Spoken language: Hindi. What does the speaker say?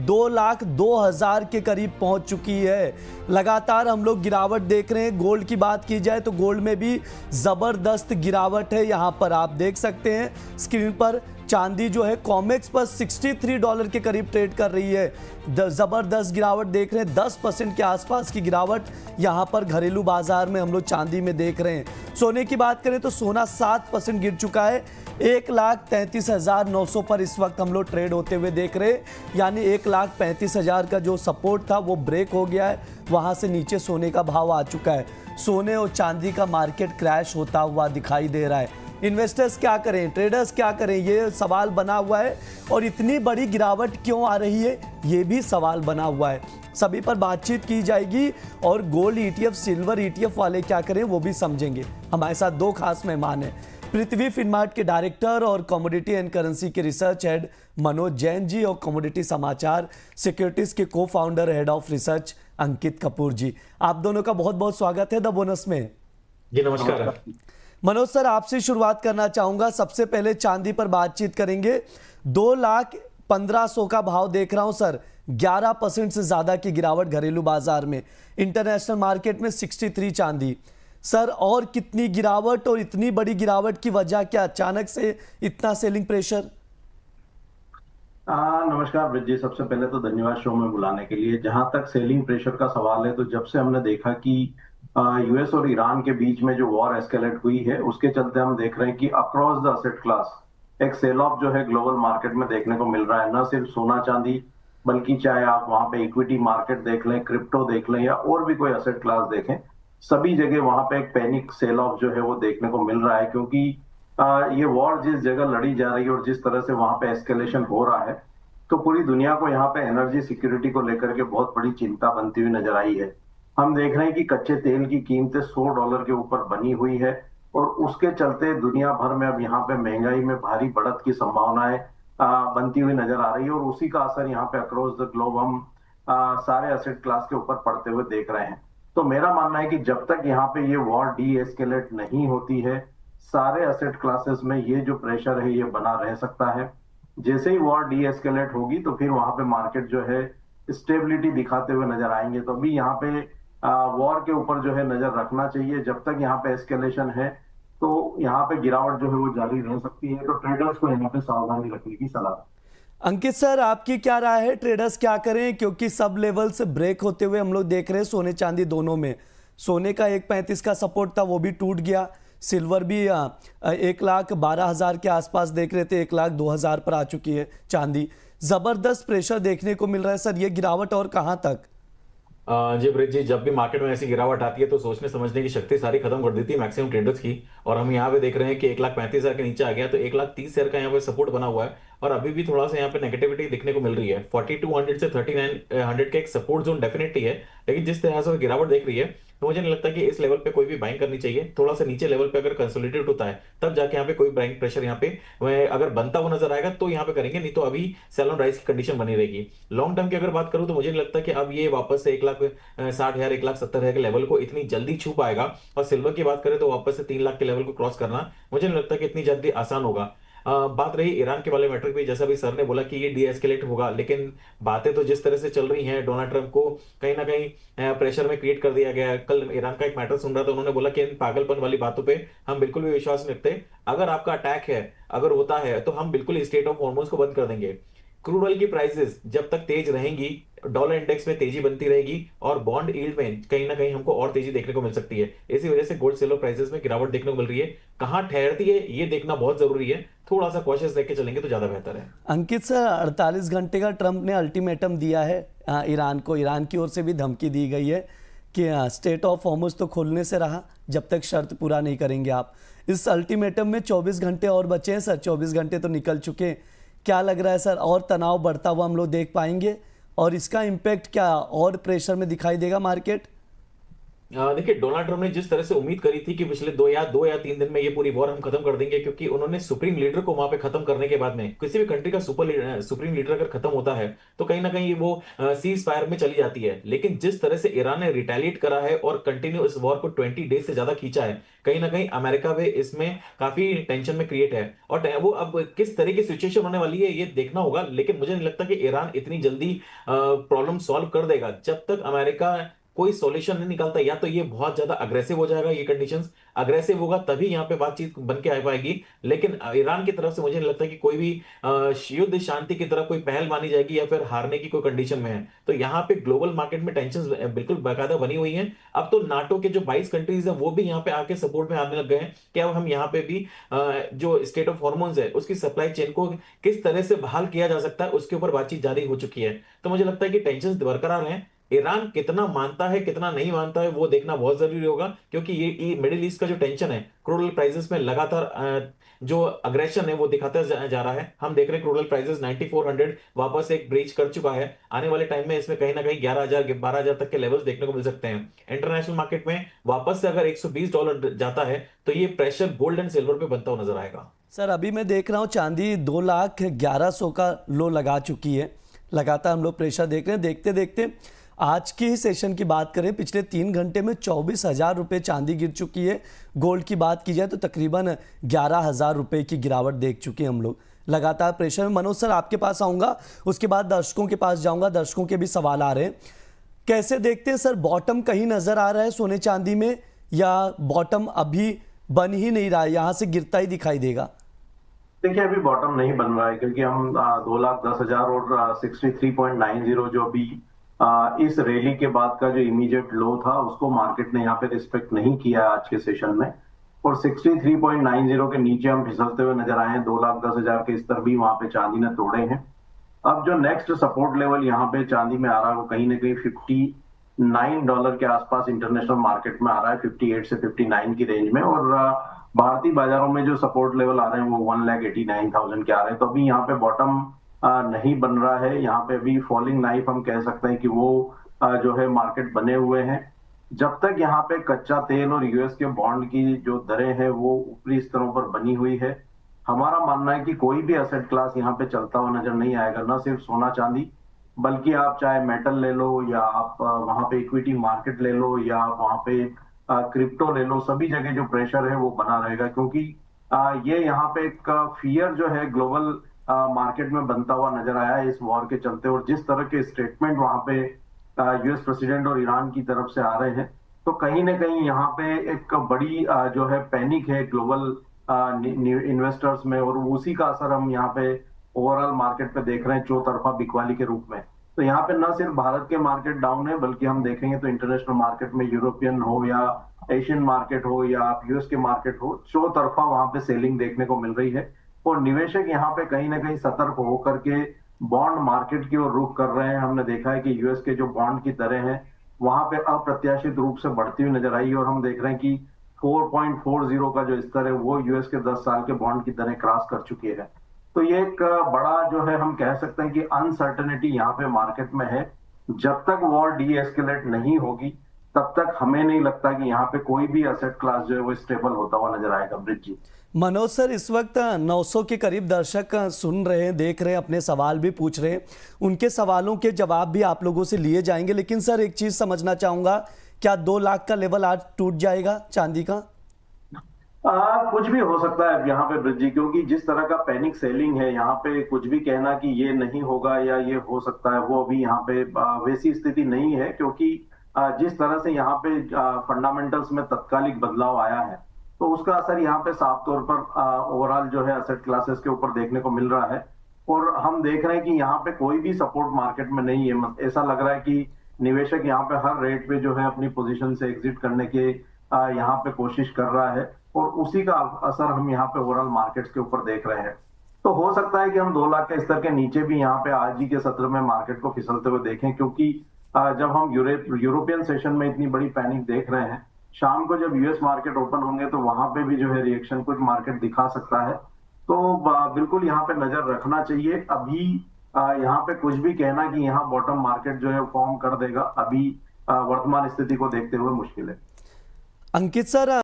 2,02,000 के करीब पहुंच चुकी है। लगातार हम लोग गिरावट देख रहे हैं। गोल्ड की बात की जाए तो गोल्ड में भी ज़बरदस्त गिरावट है। यहां पर आप देख सकते हैं स्क्रीन पर चांदी जो है कॉमेक्स पर $63 के करीब ट्रेड कर रही है। ज़बरदस्त गिरावट देख रहे हैं, 10% के आसपास की गिरावट यहां पर घरेलू बाजार में हम लोग चांदी में देख रहे हैं। सोने की बात करें तो सोना 7% गिर चुका है, 1,33,900 पर इस वक्त हम लोग ट्रेड होते हुए देख रहे हैं। यानी 1,35,000 का जो सपोर्ट था वो ब्रेक हो गया है, वहां से नीचे सोने का भाव आ चुका है। सोने और चांदी का मार्केट क्रैश होता हुआ दिखाई दे रहा है। इन्वेस्टर्स क्या करें, ट्रेडर्स क्या करें, ये सवाल बना हुआ है। और इतनी बड़ी गिरावट क्यों आ रही है, ये भी सवाल बना हुआ है। सभी पर बातचीत की जाएगी और गोल्ड ETF, सिल्वर ETF वाले क्या करें वो भी समझेंगे। हमारे साथ दो खास मेहमान हैं, पृथ्वी फिनमार्ट के डायरेक्टर और कमोडिटी एंड करेंसी के रिसर्च हेड मनोज जैन जी, और कमोडिटी समाचार सिक्योरिटीज के को फाउंडर हेड ऑफ रिसर्च अंकित कपूर जी। आप दोनों का बहुत बहुत स्वागत है द बोनस में। जी नमस्कार। मनोज सर, आपसे शुरुआत करना चाहूंगा। सबसे पहले चांदी पर बातचीत करेंगे। 2,15,000 का भाव देख रहा हूं सर, 11% से ज्यादा की गिरावट घरेलू बाजार में। इंटरनेशनल मार्केट में 63 चांदी। सर और कितनी गिरावट, और इतनी बड़ी गिरावट की वजह क्या, अचानक से इतना सेलिंग प्रेशर? नमस्कार ब्रिज जी, सबसे पहले तो धन्यवाद शो में बुलाने के लिए। जहां तक सेलिंग प्रेशर का सवाल है, तो जब से हमने देखा कि यूएस और ईरान के बीच में जो वॉर एस्केलेट हुई है, उसके चलते हम देख रहे हैं कि अक्रॉस द असेट क्लास एक सेल ऑफ जो है ग्लोबल मार्केट में देखने को मिल रहा है। न सिर्फ सोना चांदी, बल्कि चाहे आप वहां पे इक्विटी मार्केट देख लें, क्रिप्टो देख लें, या और भी कोई असेट क्लास देखें, सभी जगह वहां पे एक पैनिक सेल ऑफ जो है वो देखने को मिल रहा है। क्योंकि ये वॉर जिस जगह लड़ी जा रही है और जिस तरह से वहां पे एस्केलेशन हो रहा है, तो पूरी दुनिया को यहाँ पे एनर्जी सिक्योरिटी को लेकर के बहुत बड़ी चिंता बनती हुई नजर आई है। हम देख रहे हैं कि कच्चे तेल की कीमतें $100 के ऊपर बनी हुई है, और उसके चलते दुनिया भर में अब यहाँ पे महंगाई में भारी बढ़त की संभावनाएं बनती हुई नजर आ रही है। और उसी का असर यहाँ पे अक्रॉस द ग्लोब हम सारे एसेट क्लास के ऊपर पड़ते हुए देख रहे हैं। तो मेरा मानना है कि जब तक यहाँ पे ये वॉर डी एस्केलेट नहीं होती है, सारे एसेट क्लासेस में ये जो प्रेशर है ये बना रह सकता है। जैसे ही वॉर डी एस्केलेट होगी तो फिर वहां पे मार्केट जो है स्टेबिलिटी दिखाते हुए नजर आएंगे। तो अभी यहाँ पे वॉर के ऊपर जो है नजर रखना चाहिए। जब तक यहाँ पे एस्केलेशन है तो यहाँ पे गिरावट जो है वो जारी रह सकती है। तो ट्रेडर्स को यहाँ पे सावधानी रखने की सलाह। अंकित सर, आपकी क्या राय है, ट्रेडर्स क्या करें? क्योंकि सब लेवल से ब्रेक होते हुए हम लोग देख रहे हैं सोने चांदी दोनों में। सोने का 1,35 का सपोर्ट था, वो भी टूट गया। सिल्वर भी 1,12,000 के आसपास देख रहे थे, 1,02,000 पर आ चुकी है। चांदी जबरदस्त प्रेशर देखने को मिल रहा है सर, ये गिरावट और कहां तक? जी ब्रिज जी, जब भी मार्केट में ऐसी गिरावट आती है तो सोचने समझने की शक्ति सारी खत्म कर देती है मैक्सिमम ट्रेडर्स की। और हम यहाँ पे देख रहे हैं कि 1,35,000 के नीचे आ गया, तो 1,30,000 का यहाँ पे सपोर्ट बना हुआ है। और अभी भी थोड़ा सा यहाँ पे नेगेटिविटी दिखने को मिल रही है। 4200 से 3900 का एक सपोर्ट जोन डेफिनेटली है, लेकिन जिस तरह से गिरावट देख रही है तो मुझे नहीं लगता कि इस लेवल पे कोई भी बाइंग करनी चाहिए। थोड़ा सा नीचे लेवल पे अगर कंसोलिडेट होता है तब जाके यहाँ पे कोई बाइंग प्रेशर यहाँ पे अगर बनता हुआ नजर आएगा तो यहाँ पे करेंगे, नहीं तो अभी सेल ऑन राइज की कंडीशन बनी रहेगी। लॉन्ग टर्म की अगर बात करूं तो मुझे नहीं लगता कि अब ये वापस से 1,60,000 1,70,000 के लेवल को इतनी जल्दी छू पाएगा। और सिल्वर की बात करें तो वापस से 3 लाख के लेवल को क्रॉस करना मुझे नहीं लगता कि इतनी जल्दी आसान होगा। बात रही ईरान के वाले मैटर पे, जैसा भी सर ने बोला कि ये डी एस्केलेट होगा, लेकिन बातें तो जिस तरह से चल रही हैं, डोनाल्ड ट्रंप को कहीं ना कहीं प्रेशर में क्रिएट कर दिया गया है। कल ईरान का एक मैटर सुन रहा था, उन्होंने बोला कि इन पागलपन वाली बातों पे हम बिल्कुल भी विश्वास नहीं रखते। अगर आपका अटैक है, अगर होता है, तो हम बिल्कुल स्टेट ऑफ हॉर्मोन्स को बंद कर देंगे। क्रूड ऑयल की प्राइसेस जब तक तेज रहेंगी, डॉलर इंडेक्स में तेजी बनती रहेगी, और बॉन्ड यील्ड में कहीं ना कहीं हमको और तेजी देखने को मिल सकती है। इसी वजह से गोल्ड सिल्वर प्राइसेस में गिरावट देखने को मिल रही है। कहां ठहरती है ये देखना बहुत जरूरी है। थोड़ा सा कॉशियस लेके चलेंगे तो ज्यादा बेहतर है। अंकित सर, 48 घंटे का ट्रंप ने अल्टीमेटम दिया है ईरान को। ईरान की ओर से भी धमकी दी गई है कि स्टेट ऑफ हॉर्मुज तो खोलने से रहा जब तक शर्त पूरा नहीं करेंगे आप। इस अल्टीमेटम में 24 घंटे और बचे हैं सर, 24 घंटे तो निकल चुके हैं। क्या लग रहा है सर, और तनाव बढ़ता हुआ हम लोग देख पाएंगे, और इसका इम्पैक्ट क्या और प्रेशर में दिखाई देगा मार्केट? देखिए, डोनाल्ड ट्रम्प ने जिस तरह से उम्मीद करी थी कि पिछले 2 या 3 दिन में ये पूरी वॉर हम खत्म कर देंगे, क्योंकि उन्होंने सुप्रीम लीडर को वहां पे खत्म करने के बाद में, किसी भी कंट्री का सुप्रीम लीडर अगर खत्म होता है तो कहीं ना कहीं वो सीज फायर में चली जाती है। लेकिन जिस तरह से ईरान ने रिटेलिएट करा है और कंटिन्यू इस वॉर को 20 डेज से ज्यादा खींचा है, कहीं ना कहीं अमेरिका भी इसमें काफी टेंशन में क्रिएट है। और वो अब किस तरह की सिचुएशन होने वाली है ये देखना होगा। लेकिन मुझे नहीं लगता कि ईरान इतनी जल्दी प्रॉब्लम सॉल्व कर देगा जब तक अमेरिका कोई सॉल्यूशन नहीं निकालता। या तो ये बहुत ज्यादा अग्रेसिव हो जाएगा, ये कंडीशंस अग्रेसिव होगा तभी यहाँ पे बातचीत बन के आ पाएगी। लेकिन ईरान की तरफ से मुझे नहीं लगता कि कोई भी युद्ध शांति की तरफ कोई पहल मानी जाएगी या फिर हारने की कोई कंडीशन में है। तो यहाँ पे ग्लोबल मार्केट में टेंशन बिल्कुल बाकायदा बनी हुई है। अब तो नाटो के जो 22 कंट्रीज है वो भी यहाँ पे आके सपोर्ट में आने लग गए हैं कि अब हम यहाँ पे भी जो स्टेट ऑफ हॉर्मोन्स है उसकी सप्लाई चेन को किस तरह से बहाल किया जा सकता है उसके ऊपर बातचीत जारी हो चुकी है। तो मुझे लगता है कि टेंशन बरकरार हैं। ईरान कितना मानता है कितना नहीं मानता है वो देखना बहुत जरूरी होगा, क्योंकि ये मिडिल ईस्ट का जो टेंशन है क्रूड ऑयल प्राइसेस में लगातार जो अग्रेशन है वो दिखाता जा रहा है। हम देख रहे हैं क्रूड ऑयल प्राइसेस 9400 वापस एक ब्रीच कर चुका है। आने वाले टाइम में इसमें कहीं ना कहीं 11,000 12,000 तक के लेवल्स देखने को मिल सकते हैं। इंटरनेशनल मार्केट में वापस से अगर $120 जाता है तो ये प्रेशर गोल्ड एंड सिल्वर पे बनता हुआ नजर आएगा। सर अभी मैं देख रहा हूँ चांदी 2,11,100 का लो लगा चुकी है। लगातार हम लोग प्रेशर देख रहे हैं। देखते देखते आज की ही सेशन की बात करें, पिछले 3 घंटे में 24,000 रुपये चांदी गिर चुकी है। गोल्ड की बात की जाए तो तकरीबन 11,000 रुपये की गिरावट देख चुके हैं हम लोग। लगातार प्रेशर में। मनोज सर आपके पास आऊँगा, उसके बाद दर्शकों के पास जाऊँगा। दर्शकों के भी सवाल आ रहे हैं। कैसे देखते हैं सर, बॉटम कहीं नज़र आ रहा है सोने चांदी में या बॉटम अभी बन ही नहीं रहा है, यहाँ से गिरता ही दिखाई देगा? देखिए, अभी बॉटम नहीं बन रहा है क्योंकि हम 2,10,000 और 63.90 जो अभी इस रैली के बाद का जो इमीडिएट लो था उसको मार्केट ने यहाँ पे रिस्पेक्ट नहीं किया आज के सेशन में। और 63.90 के नीचे हम फिसलते हुए नजर आए हैं। 2,10,000 के स्तर भी वहां पे चांदी ने तोड़े हैं। अब जो नेक्स्ट सपोर्ट लेवल यहाँ पे चांदी में आ रहा है वो कहीं ना कहीं $59 के आसपास इंटरनेशनल मार्केट में आ रहा है, 58 से 59 की रेंज में। और भारतीय बाजारों में जो सपोर्ट लेवल आ रहे हैं वो 1,89,000 के आ रहे हैं। तो अभी यहाँ पे बॉटम नहीं बन रहा है। यहाँ पे अभी फॉलिंग नाइफ हम कह सकते हैं कि वो जो है मार्केट बने हुए हैं। जब तक यहाँ पे कच्चा तेल और यूएस के बॉन्ड की जो दरें हैं वो ऊपरी स्तरों पर बनी हुई है, हमारा मानना है कि कोई भी एसेट क्लास यहाँ पे चलता हुआ नजर नहीं आएगा। न सिर्फ सोना चांदी, बल्कि आप चाहे मेटल ले लो या आप वहां पे इक्विटी मार्केट ले लो या आप वहां पे क्रिप्टो ले लो, सभी जगह जो प्रेशर है वो बना रहेगा। क्योंकि ये यहाँ पे एक फियर जो है ग्लोबल मार्केट में बनता हुआ नजर आया है इस वॉर के चलते। और जिस तरह के स्टेटमेंट वहां पे यूएस प्रेसिडेंट और ईरान की तरफ से आ रहे हैं, तो कहीं ना कहीं यहाँ पे एक बड़ी जो है पैनिक है ग्लोबल इन्वेस्टर्स में। और उसी का असर हम यहाँ पे ओवरऑल मार्केट पे देख रहे हैं चौतरफा बिकवाली के रूप में। तो यहाँ पे न सिर्फ भारत के मार्केट डाउन है, बल्कि हम देखेंगे तो इंटरनेशनल मार्केट में यूरोपियन हो या एशियन मार्केट हो या आप यूएस के मार्केट हो, चौतरफा वहां पे सेलिंग देखने को मिल रही है। और निवेशक यहाँ पे कहीं ना कहीं सतर्क होकर के बॉन्ड मार्केट की ओर रुख कर रहे हैं। हमने देखा है कि यूएस के जो बॉन्ड की दरें हैं वहां पे अप्रत्याशित रूप से बढ़ती हुई नजर आई। और हम देख रहे हैं कि 4.40 का जो स्तर है वो यूएस के 10 साल के बॉन्ड की दरें क्रॉस कर चुकी है। तो ये एक बड़ा जो है हम कह सकते हैं कि अनसर्टेनिटी यहाँ पे मार्केट में है। जब तक वॉर डी एस्केलेट नहीं होगी तब तक हमें नहीं लगता कि यहाँ पे कोई भी एसेट क्लास जो है वो स्टेबल होता हुआ नजर आएगा। ब्रिज जी। मनोज सर, इस वक्त 900 के करीब दर्शक सुन रहे हैं, देख रहे हैं, अपने सवाल भी पूछ रहे हैं। उनके सवालों के जवाब भी आप लोगों से लिए जाएंगे। लेकिन सर एक चीज समझना चाहूंगा, क्या 2 लाख का लेवल आज टूट जाएगा चांदी का? कुछ भी हो सकता है यहाँ पे ब्रिज जी, क्योंकि जिस तरह का पैनिक सेलिंग है यहाँ पे कुछ भी कहना कि ये नहीं होगा या ये हो सकता है वो अभी यहाँ पे वैसी स्थिति नहीं है। क्योंकि जिस तरह से यहाँ पे फंडामेंटल्स में तत्कालिक बदलाव आया है तो उसका असर यहाँ पे साफ तौर पर ओवरऑल जो है एसेट क्लासेस के ऊपर देखने को मिल रहा है। और हम देख रहे हैं कि यहाँ पे कोई भी सपोर्ट मार्केट में नहीं है। ऐसा लग रहा है कि निवेशक यहाँ पे हर रेट पे जो है अपनी पोजीशन से एग्जिट करने के यहाँ पे कोशिश कर रहा है। और उसी का असर हम यहाँ पे ओवरऑल मार्केट्स के ऊपर देख रहे हैं। तो हो सकता है कि हम 2 लाख के स्तर के नीचे भी यहाँ पे आज ही के सत्र में मार्केट को फिसलते हुए देखें। क्योंकि जब हम यूरोपियन सेशन में इतनी बड़ी पैनिक देख रहे हैं, शाम को जब यूएस मार्केट ओपन होंगे तो वहां पे भी जो है रिएक्शन कुछ मार्केट दिखा सकता है। तो बिल्कुल यहाँ पे नजर रखना चाहिए। अभी यहाँ पे कुछ भी कहना कि यहाँ बॉटम मार्केट जो है फॉर्म कर देगा, अभी वर्तमान स्थिति को देखते हुए मुश्किल है। अंकित सर,